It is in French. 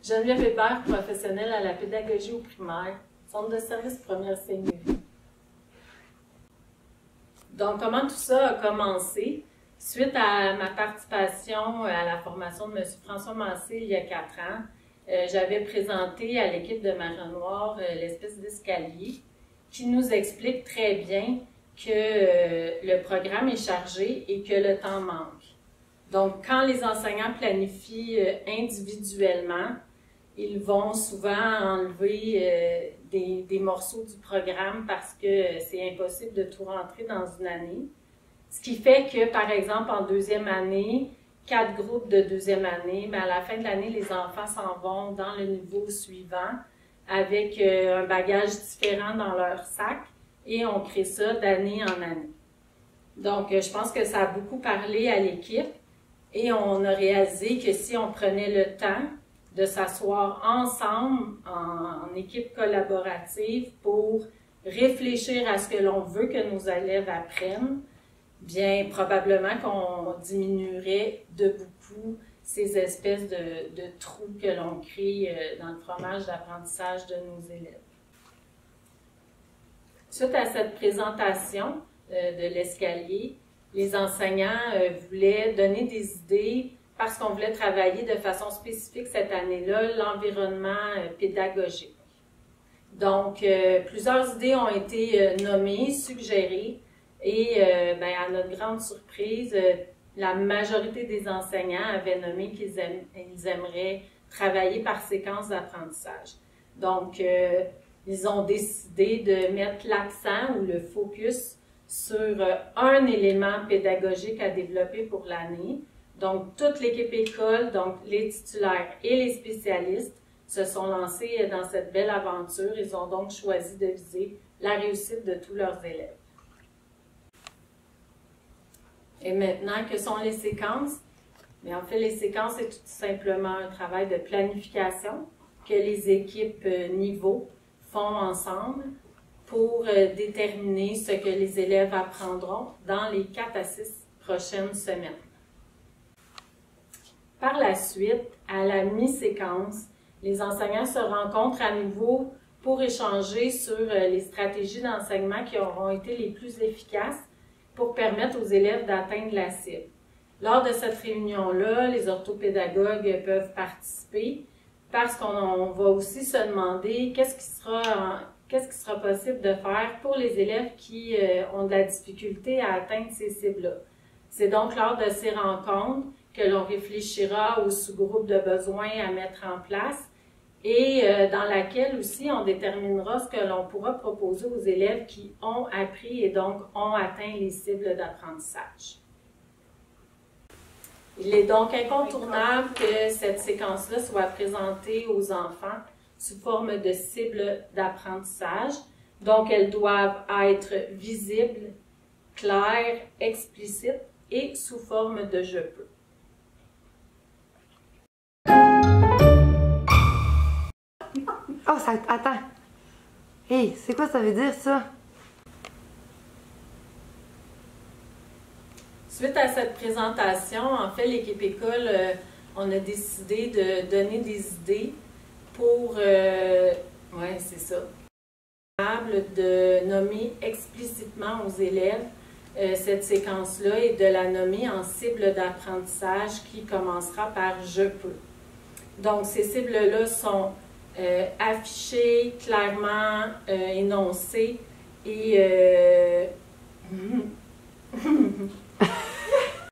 Geneviève Hébert, professionnelle à la pédagogie au primaire, centre de service première Seigneurie. Donc, comment tout ça a commencé? Suite à ma participation à la formation de M. François Massé il y a 4 ans, j'avais présenté à l'équipe de Marins Noirs l'espèce d'escalier qui nous explique très bien que le programme est chargé et que le temps manque. Donc, quand les enseignants planifient individuellement, ils vont souvent enlever des morceaux du programme parce que c'est impossible de tout rentrer dans une année. Ce qui fait que, par exemple, en deuxième année, 4 groupes de deuxième année, à la fin de l'année, les enfants s'en vont dans le niveau suivant avec un bagage différent dans leur sac et on crée ça d'année en année. Donc, je pense que ça a beaucoup parlé à l'équipe et on a réalisé que si on prenait le temps de s'asseoir ensemble en équipe collaborative pour réfléchir à ce que l'on veut que nos élèves apprennent, bien probablement qu'on diminuerait de beaucoup ces espèces de trous que l'on crée dans le fromage d'apprentissage de nos élèves. Suite à cette présentation de l'escalier, les enseignants voulaient donner des idées parce qu'on voulait travailler de façon spécifique cette année-là l'environnement pédagogique. Donc, plusieurs idées ont été nommées, suggérées, et à notre grande surprise, la majorité des enseignants avaient nommé qu'ils aimeraient travailler par séquence d'apprentissage. Donc, ils ont décidé de mettre l'accent ou le focus sur un élément pédagogique à développer pour l'année. Donc, toute l'équipe école, donc les titulaires et les spécialistes, se sont lancés dans cette belle aventure. Ils ont donc choisi de viser la réussite de tous leurs élèves. Et maintenant, que sont les séquences? Mais en fait, les séquences, c'est tout simplement un travail de planification que les équipes niveau font ensemble pour déterminer ce que les élèves apprendront dans les 4 à 6 prochaines semaines. Par la suite, à la mi-séquence, les enseignants se rencontrent à nouveau pour échanger sur les stratégies d'enseignement qui auront été les plus efficaces pour permettre aux élèves d'atteindre la cible. Lors de cette réunion-là, les orthopédagogues peuvent participer parce qu'on va aussi se demander qu'est-ce qui sera possible de faire pour les élèves qui ont de la difficulté à atteindre ces cibles-là. C'est donc lors de ces rencontres que l'on réfléchira aux sous-groupes de besoins à mettre en place et dans laquelle aussi on déterminera ce que l'on pourra proposer aux élèves qui ont appris et donc ont atteint les cibles d'apprentissage. Il est donc incontournable que cette séquence-là soit présentée aux enfants sous forme de cibles d'apprentissage. Donc, elles doivent être visibles, claires, explicites et sous forme de « je peux ». Oh, ça... Attends. Hey, c'est quoi ça veut dire, ça? Suite à cette présentation, en fait, l'équipe école, on a décidé de donner des idées pour, c'est ça, de nommer explicitement aux élèves cette séquence-là et de la nommer en cible d'apprentissage qui commencera par « je peux ». Donc, ces cibles-là sont affichées, clairement énoncées et